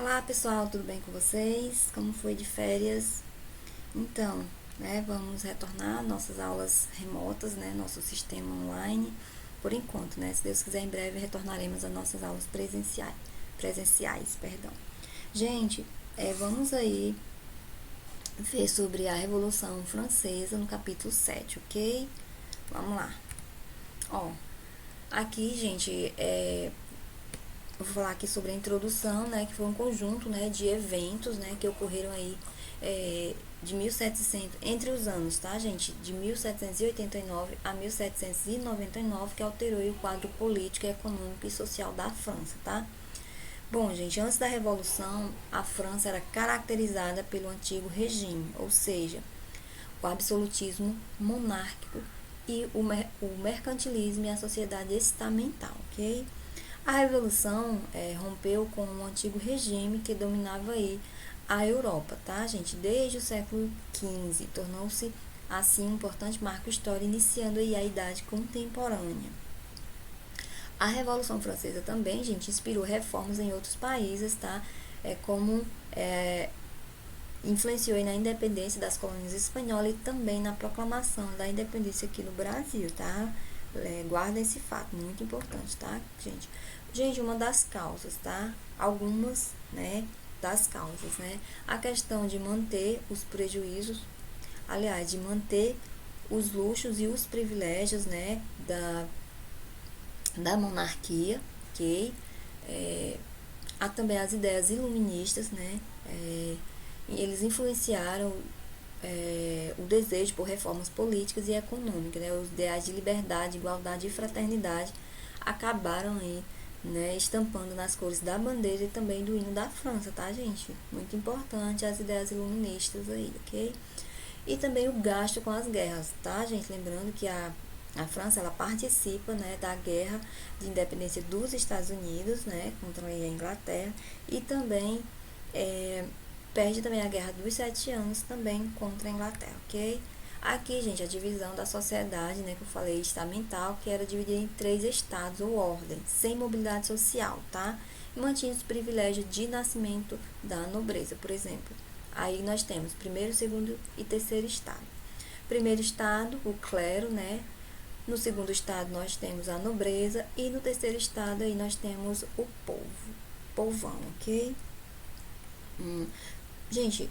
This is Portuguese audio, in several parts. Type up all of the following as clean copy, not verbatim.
Olá pessoal, tudo bem com vocês? Como foi de férias? Então, vamos retornar nossas aulas remotas, nosso sistema online, por enquanto, Se Deus quiser, em breve retornaremos às nossas aulas presenciais, perdão. Gente, vamos aí ver sobre a Revolução Francesa no capítulo 7, ok? Vamos lá. Ó, aqui, gente, eu vou falar aqui sobre a introdução, que foi um conjunto, de eventos, que ocorreram aí de 1700, entre os anos, tá, gente? De 1789 a 1799, que alterou o quadro político, econômico e social da França, tá? Bom, gente, antes da Revolução, a França era caracterizada pelo antigo regime, ou seja, o absolutismo monárquico e o mercantilismo e a sociedade estamental, ok? A Revolução rompeu com o antigo regime que dominava aí a Europa, tá, gente? Desde o século XV, tornou-se assim um importante marco histórico, iniciando aí a Idade Contemporânea. A Revolução Francesa também, gente, inspirou reformas em outros países, tá? Como influenciou na independência das colônias espanholas e também na proclamação da independência aqui no Brasil, tá? Guarda esse fato, muito importante, tá, gente? Gente, uma das causas, tá? Algumas, das causas, A questão de manter os prejuízos, aliás, de manter os luxos e os privilégios, da monarquia, ok? Há também as ideias iluministas, e eles influenciaram o desejo por reformas políticas e econômicas, os ideais de liberdade, igualdade e fraternidade acabaram aí, estampando nas cores da bandeira e também do hino da França, tá, gente? Muito importante as ideias iluministas aí, ok? E também o gasto com as guerras, tá, gente? Lembrando que a França, ela participa, da guerra de independência dos Estados Unidos, contra a Inglaterra, e também perde também a Guerra dos 7 Anos também contra a Inglaterra, ok? Aqui, gente, a divisão da sociedade, que eu falei, estamental, que era dividida em 3 estados ou ordens, sem mobilidade social, tá? E mantinha os privilégios de nascimento da nobreza, por exemplo. Aí nós temos primeiro, segundo e terceiro estado. Primeiro estado, o clero, No segundo estado nós temos a nobreza e no terceiro estado aí nós temos o povão, ok? Gente,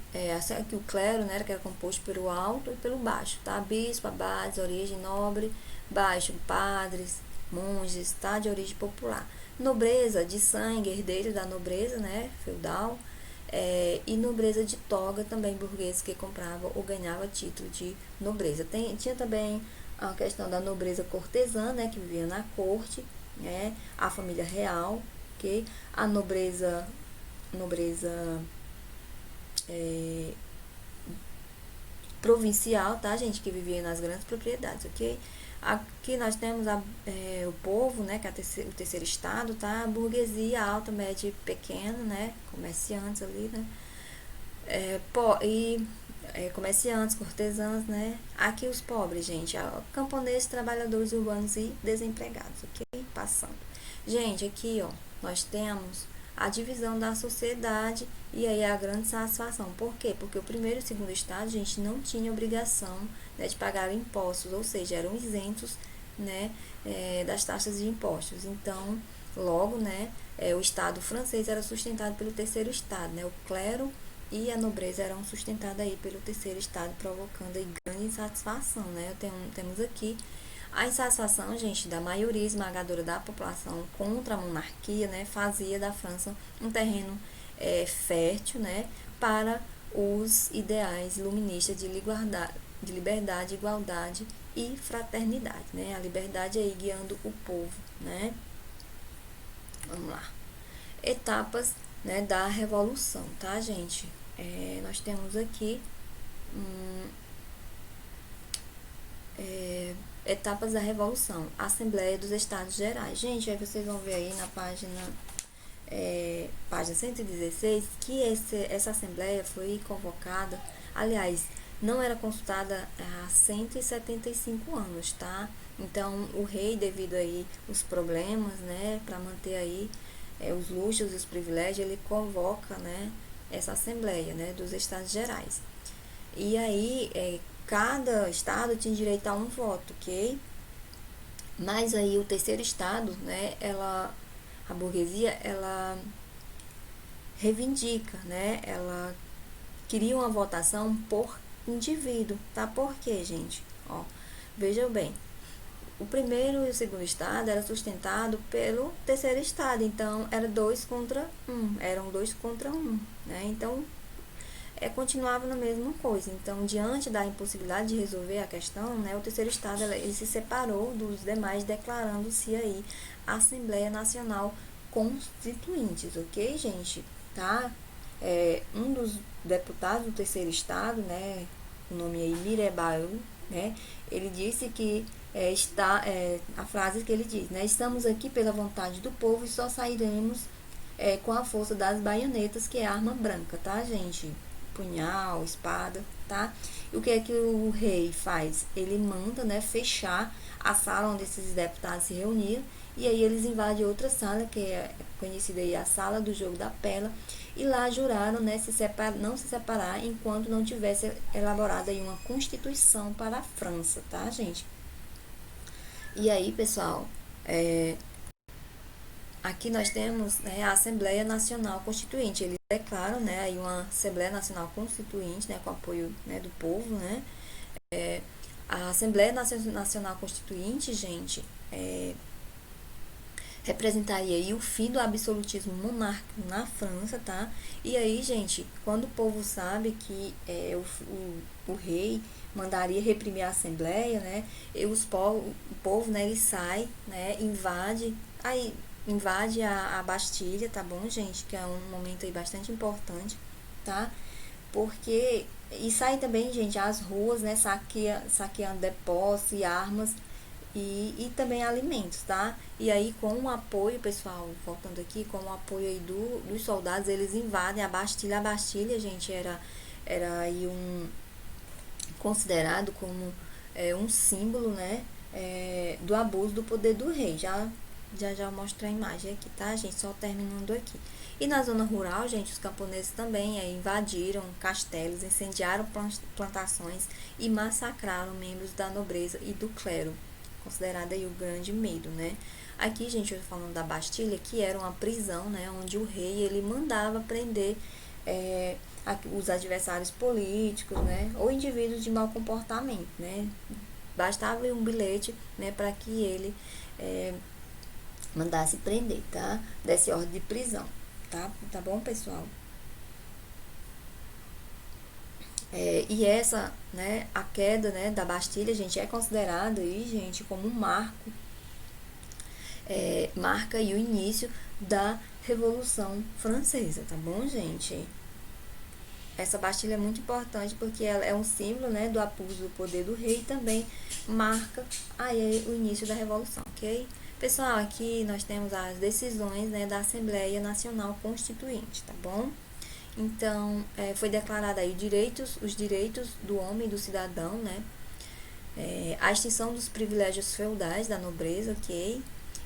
aqui o clero, que era composto pelo alto e pelo baixo, tá? Bispo, abades, origem nobre, baixo, padres, monges, tá? De origem popular. Nobreza de sangue, herdeiro da nobreza, feudal, e nobreza de toga, também burguês que comprava ou ganhava título de nobreza. Tinha também a questão da nobreza cortesã, que vivia na corte, a família real, ok? A nobreza provincial, tá, gente, que vivia nas grandes propriedades, ok? Aqui nós temos o povo, que é o terceiro estado, tá? A burguesia, alta, média e pequena, comerciantes ali, comerciantes, cortesãos, Aqui os pobres, gente, camponeses, trabalhadores urbanos e desempregados, ok? Passando. Gente, aqui, ó, nós temos a divisão da sociedade e aí a grande satisfação. Por quê? Porque o primeiro e o segundo estado, gente, não tinha obrigação, de pagar impostos, ou seja, eram isentos, das taxas de impostos. Então, logo, o estado francês era sustentado pelo terceiro estado, o clero e a nobreza eram sustentadas aí pelo terceiro estado, provocando aí grande insatisfação, Temos aqui a insatisfação, gente, da maioria esmagadora da população contra a monarquia, fazia da França um terreno fértil, para os ideais iluministas de liberdade, igualdade e fraternidade, A liberdade aí guiando o povo, Vamos lá. Etapas, da Revolução, tá, gente? Nós temos aqui etapas da Revolução, Assembleia dos Estados Gerais. Gente, aí vocês vão ver aí na página 116, que essa Assembleia foi convocada, aliás, não era consultada há 175 anos, tá? Então, o rei, devido aí os problemas, para manter aí os luxos e os privilégios, ele convoca, né, essa Assembleia, né, dos Estados Gerais. E aí, cada estado tinha direito a um voto, ok? Mas aí o terceiro estado, né, a burguesia, ela reivindica, né, ela queria uma votação por indivíduo, tá? Por quê, gente? Ó, vejam bem, o primeiro e o segundo estado era sustentado pelo terceiro estado, então era 2 contra 1, eram 2 contra 1, né? Então continuava na mesma coisa. Então, diante da impossibilidade de resolver a questão, né, o terceiro estado ele se separou dos demais, declarando-se aí a Assembleia Nacional Constituintes, ok, gente? Tá? Um dos deputados do terceiro estado, né, o nome aí Mirebaú, né, ele disse que a frase que ele diz, né, estamos aqui pela vontade do povo e só sairemos com a força das baionetas, que é a arma branca, tá, gente? Punhal, espada, tá? E o que é que o rei faz? Ele manda, né, fechar a sala onde esses deputados se reuniam, e aí eles invadem outra sala, que é conhecida aí a sala do jogo da pela, e lá juraram, né, não se separar enquanto não tivesse elaborada aí uma constituição para a França, tá, gente? E aí, pessoal, aqui nós temos, né, a Assembleia Nacional Constituinte. Eles declaram, né, aí uma Assembleia Nacional Constituinte, né, com apoio, né, do povo, né. A Assembleia Nacional Constituinte, gente, representaria aí o fim do absolutismo monárquico na França, tá? E aí, gente, quando o povo sabe que o rei mandaria reprimir a Assembleia, né? E o povo, né, ele sai, né, invade a Bastilha, tá bom, gente? Que é um momento aí bastante importante, tá? Porque e sai também, gente, às ruas, né, saqueando depósitos e armas e também alimentos, tá? E aí, com o apoio, pessoal, voltando aqui, com o apoio aí dos soldados, eles invadem a Bastilha. A Bastilha, gente, era aí considerado como um símbolo, né, do abuso do poder do rei. Já mostro a imagem aqui, tá, gente? Só terminando aqui. E na zona rural, gente, os camponeses também invadiram castelos, incendiaram plantações e massacraram membros da nobreza e do clero, considerado aí o grande medo, né? Aqui, gente, eu tô falando da Bastilha, que era uma prisão, né, onde o rei ele mandava prender os adversários políticos, né, ou indivíduos de mau comportamento, né? Bastava um bilhete, né, para que ele mandasse prender, tá? Desse ordem de prisão, tá? Tá bom, pessoal? E essa, né, a queda, né, da Bastilha, gente, é considerada aí, gente, como um marca aí o início da Revolução Francesa, tá bom, gente? Essa Bastilha é muito importante porque ela é um símbolo, né, do abuso do poder do rei e também marca aí o início da Revolução, ok? Pessoal, aqui nós temos as decisões, né, da Assembleia Nacional Constituinte, tá bom? Então, foi declarado aí os direitos do homem e do cidadão, né? A extinção dos privilégios feudais da nobreza, ok?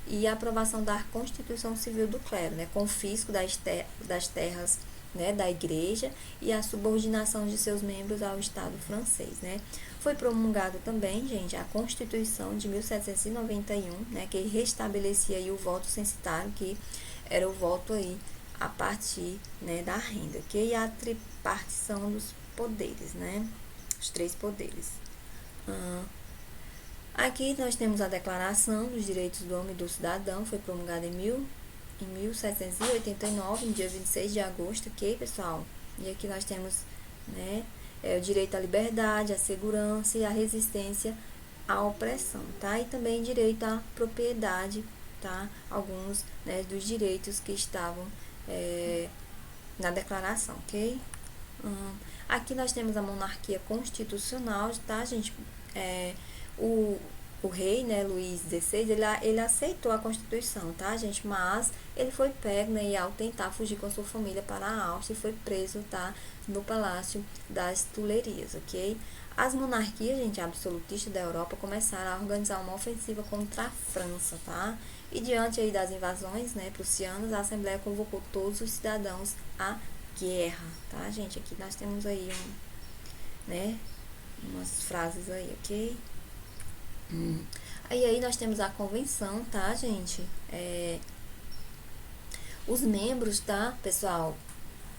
E a aprovação da Constituição Civil do Clero, né? Confisco das terras, né, da igreja e a subordinação de seus membros ao Estado francês, né? Foi promulgado também, gente, a Constituição de 1791, né, que restabelecia aí o voto censitário, que era o voto aí a partir, né, da renda, ok? E a tripartição dos poderes, né? Os 3 poderes. Aqui nós temos a Declaração dos Direitos do Homem e do Cidadão, foi promulgada em 1789, no dia 26 de agosto, ok, pessoal? E aqui nós temos, né, o direito à liberdade, à segurança e à resistência à opressão, tá? E também direito à propriedade, tá? Alguns, né, dos direitos que estavam na declaração, ok? Aqui nós temos a monarquia constitucional, tá, gente? O rei, né, Luís XVI, ele aceitou a Constituição, tá, gente? Mas ele foi pego, né, e ao tentar fugir com a sua família para a Áustria, foi preso, tá, no Palácio das Tulerias, ok? As monarquias, gente, absolutistas da Europa começaram a organizar uma ofensiva contra a França, tá? E diante aí das invasões, né, prussianas, a Assembleia convocou todos os cidadãos à guerra, tá, gente? Aqui nós temos aí né, umas frases aí, ok? Aí nós temos a convenção, tá, gente? Os membros, tá, pessoal?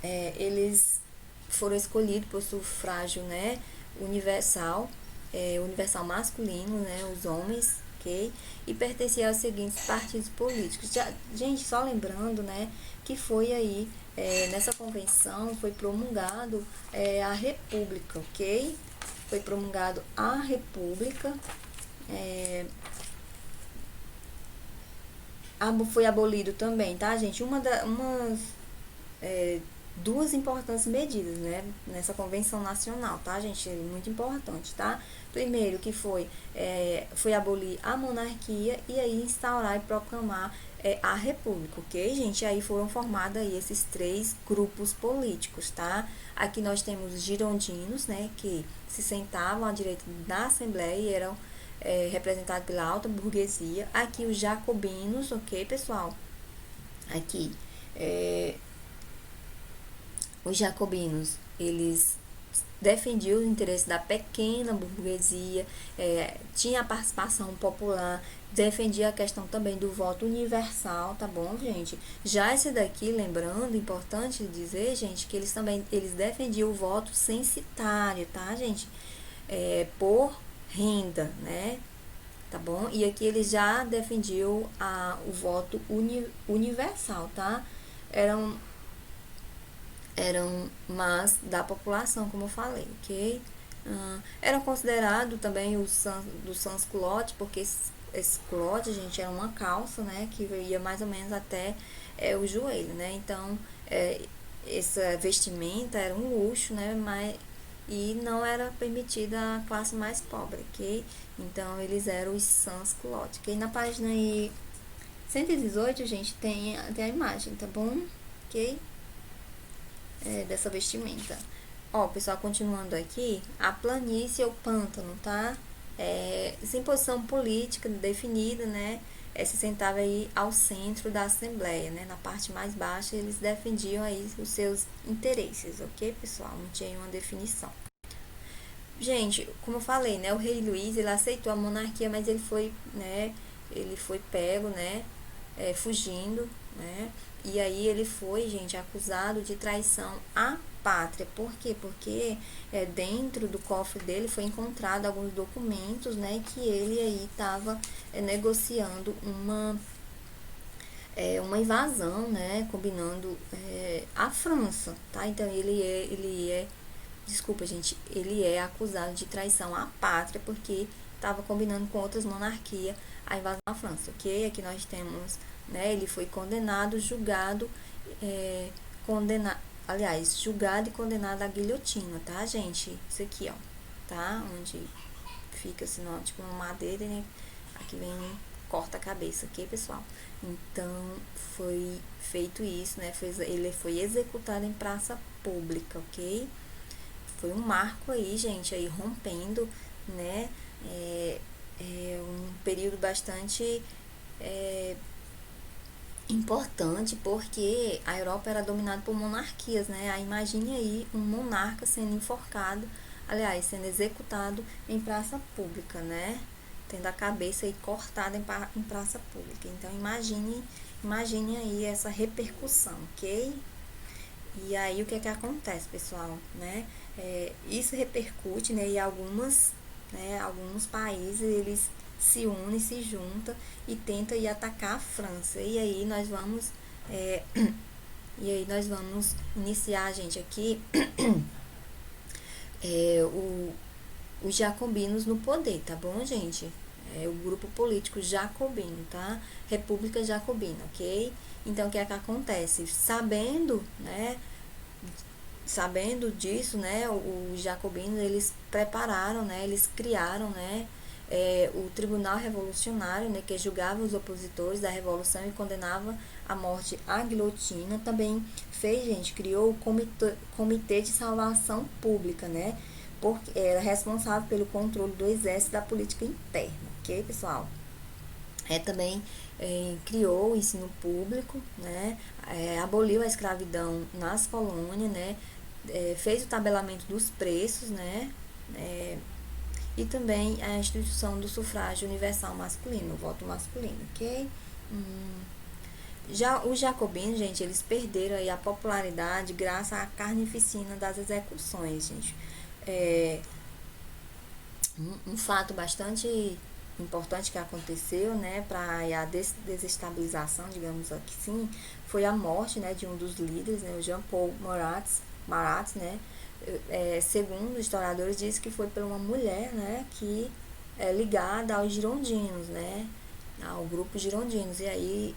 Eles foram escolhidos por sufrágio, né, universal, universal masculino, né, os homens, ok? E pertencia aos seguintes partidos políticos. Já, gente, só lembrando, né, que foi aí, nessa convenção, foi promulgado a República, ok? Foi promulgado a República, foi abolido também, tá, gente? Duas importantes medidas, né, nessa convenção nacional, tá, gente? Muito importante, tá? Primeiro que foi abolir a monarquia e aí instaurar e proclamar a república, ok, gente? Aí foram formados aí esses três grupos políticos, tá? Aqui nós temos os girondinos, né, que se sentavam à direita da Assembleia e eram representados pela alta burguesia. Aqui os jacobinos, ok, pessoal? Aqui os jacobinos, eles defendiam os interesses da pequena burguesia, tinha a participação popular, defendia a questão também do voto universal, tá bom, gente? Já esse daqui, lembrando, importante dizer, gente, que eles defendiam o voto censitário, tá, gente? Por renda, né? Tá bom? E aqui eles já defendiam o voto universal, tá? Eram mas da população, como eu falei, ok? Eram considerados também do sans-culotte, porque esse culotte, gente, era uma calça, né, que ia mais ou menos até o joelho, né? Então, essa vestimenta era um luxo, né, e não era permitida à classe mais pobre, ok? Então, eles eram os sans-culotte, ok? Na página aí 118, gente, tem a imagem, tá bom? Ok? Dessa vestimenta. Ó, pessoal, continuando aqui, a planície ou pântano, tá? Sem posição política definida, né? Se sentava aí ao centro da Assembleia, né? Na parte mais baixa, eles defendiam aí os seus interesses, ok, pessoal? Não tinha uma definição. Gente, como eu falei, né? O rei Luís, ele aceitou a monarquia, mas ele foi pego, né? Fugindo, né? E aí ele foi, gente, acusado de traição à pátria. Por quê? Porque dentro do cofre dele foi encontrado alguns documentos, né? Que ele aí estava negociando uma invasão, né? Combinando a França, tá? Então desculpa, gente, ele é acusado de traição à pátria porque estava combinando com outras monarquias a invasão à França, ok? Aqui nós temos, né, ele foi condenado, julgado, julgado e condenado à guilhotina, tá, gente? Isso aqui, ó, tá? Onde fica, assim, tipo uma madeira, né? Aqui vem, corta a cabeça, ok, pessoal? Então, foi feito isso, né? Ele foi executado em praça pública, ok? Foi um marco aí, gente, aí rompendo, né? Um período bastante importante, porque a Europa era dominada por monarquias, né? Aí imagine aí um monarca sendo enforcado, aliás, sendo executado em praça pública, né? Tendo a cabeça aí cortada em praça pública. Então imagine aí essa repercussão, ok? E aí o que é que acontece, pessoal, né? Isso repercute, né? E alguns países eles se unem, se juntam e tentam ir atacar a França. E aí nós vamos iniciar, gente, aqui os jacobinos no poder, tá bom, gente? O grupo político jacobino, tá? República Jacobina, ok? Então, o que é que acontece? Sabendo disso, né, os jacobinos, eles prepararam, né, eles criaram, né, o Tribunal Revolucionário, né, que julgava os opositores da Revolução e condenava à morte à guilhotina. Também criou o Comitê de Salvação Pública, né, porque era responsável pelo controle do exército e da política interna, ok, pessoal? Também criou o ensino público, né? Aboliu a escravidão nas colônias, né? Fez o tabelamento dos preços, né? E também a instituição do sufrágio universal masculino, o voto masculino, ok? Já os jacobinos, gente, eles perderam aí a popularidade graças à carnificina das execuções, gente. É, um fato bastante importante que aconteceu, né, para a desestabilização, digamos assim, foi a morte, né, de um dos líderes, né, o Jean Paul Marat, né, segundo os historiadores, diz que foi por uma mulher, né, que é ligada aos girondinos, né, ao grupo girondinos, e aí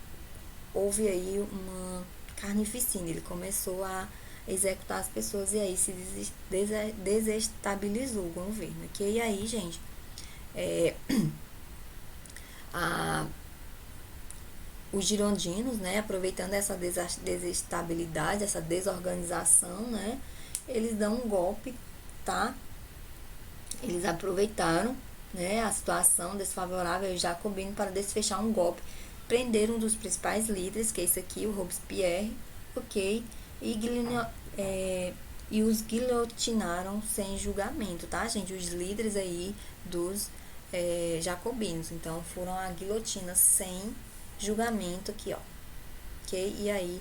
houve aí uma carnificina, ele começou a executar as pessoas e aí se desestabilizou o governo. Que e aí, gente, é, a, os girondinos, né, aproveitando essa desestabilidade, essa desorganização, né, eles dão um golpe, tá? Eles aproveitaram, né, a situação desfavorável jacobino para desfechar um golpe, prenderam um dos principais líderes, que é esse aqui, o Robespierre, ok, e os guilhotinaram sem julgamento, tá, gente? Os líderes aí dos jacobinos, então foram a guilhotina sem julgamento aqui, ó, ok? E aí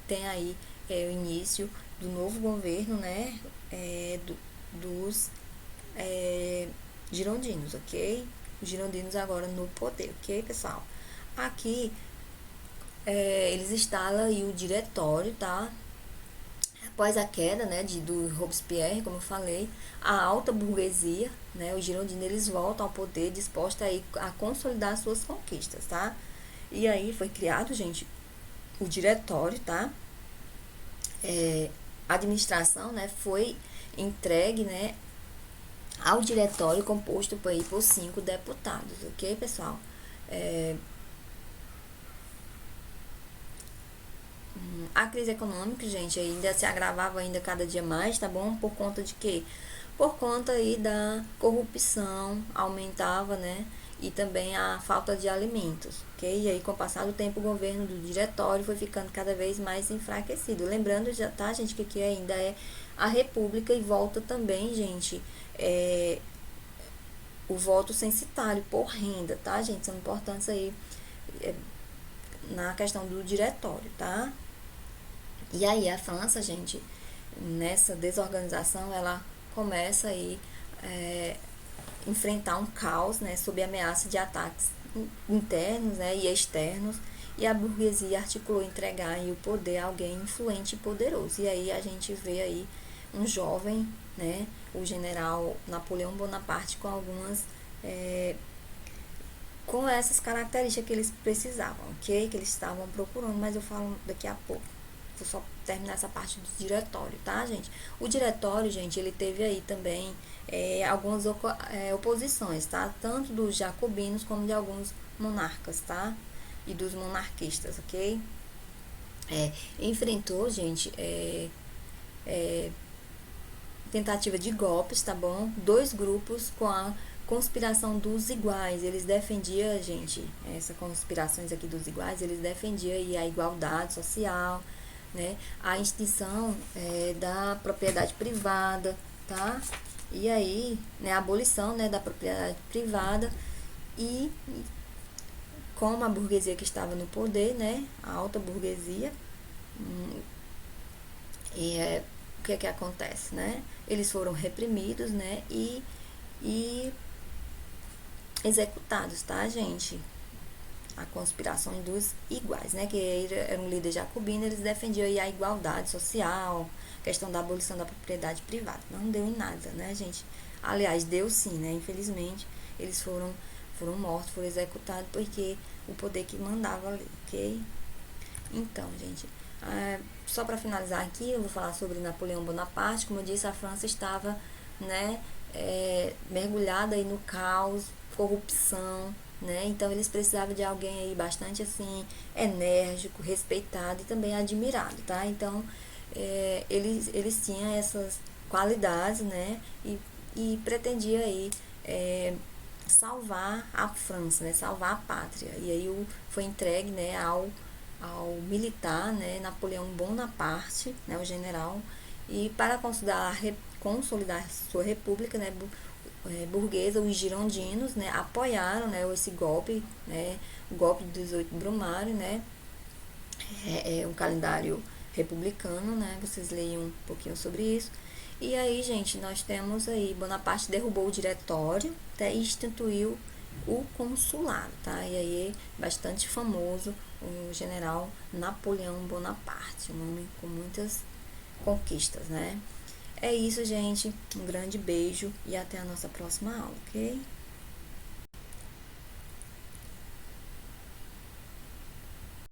tem aí o início do novo governo, né, dos girondinos, ok? Os girondinos agora no poder, ok, pessoal? Aqui eles instalam aí o diretório, tá? Após a queda, né, do Robespierre, como eu falei, a alta burguesia, né, os girondinos, eles voltam ao poder disposta aí a consolidar suas conquistas, tá? E aí foi criado, gente, o diretório, tá? A administração, né, foi entregue, né, ao diretório composto por 5 deputados, ok, pessoal? A crise econômica, gente, ainda se agravava ainda cada dia mais, tá bom? Por conta de quê? Por conta aí da corrupção, aumentava, né? E também a falta de alimentos, ok? E aí, com o passar do tempo, o governo do diretório foi ficando cada vez mais enfraquecido. Lembrando, já tá, gente, que aqui ainda é a república e volta também, gente, o voto censitário por renda, tá, gente? São importantes aí na questão do diretório, tá? E aí a França, gente, nessa desorganização, ela começa aí enfrentar um caos, né, sob ameaça de ataques internos, né, e externos, e a burguesia articulou entregar aí o poder a alguém influente e poderoso. E aí a gente vê aí um jovem, né, o general Napoleão Bonaparte com algumas com essas características que eles precisavam, ok? Que eles estavam procurando, mas eu falo daqui a pouco. Vou só terminar essa parte do diretório, tá, gente? O diretório, gente, ele teve aí também algumas oposições, tá? Tanto dos jacobinos como de alguns monarcas, tá? E dos monarquistas, ok? Enfrentou, gente, tentativa de golpes, tá bom? 2 grupos com a conspiração dos iguais. Eles defendiam, gente, essas conspirações aqui dos iguais, eles defendiam aí a igualdade social, né? A extinção da propriedade privada, tá? E aí, né, a abolição, né, da propriedade privada e como a burguesia que estava no poder, né, a alta burguesia, o que acontece, né? Eles foram reprimidos, né, e executados, tá, gente? A conspiração dos iguais, né? Que era um líder jacobino, eles defendiam aí a igualdade social, questão da abolição da propriedade privada. Não deu em nada, né, gente? Aliás, deu sim, né? Infelizmente, eles foram mortos, foram executados porque o poder que mandava ali, ok? Então, gente, só para finalizar aqui, eu vou falar sobre Napoleão Bonaparte. Como eu disse, a França estava, né, mergulhada aí no caos, corrupção, né? Então eles precisavam de alguém aí bastante assim enérgico, respeitado e também admirado, tá? Então eles tinham essas qualidades, né? E pretendia aí salvar a França, né, salvar a pátria. E aí foi entregue, né, ao militar, né, Napoleão Bonaparte, né, o general, e para consolidar sua república, né, burguesa, os girondinos, né, apoiaram, né, esse golpe, né, o golpe do 18 Brumário, né, é um calendário republicano, né, vocês leiam um pouquinho sobre isso. E aí, gente, nós temos aí, Bonaparte derrubou o diretório, tá, e instituiu o consulado, tá? E aí, bastante famoso, o general Napoleão Bonaparte, um homem com muitas conquistas, né? É isso, gente. Um grande beijo e até a nossa próxima aula, ok?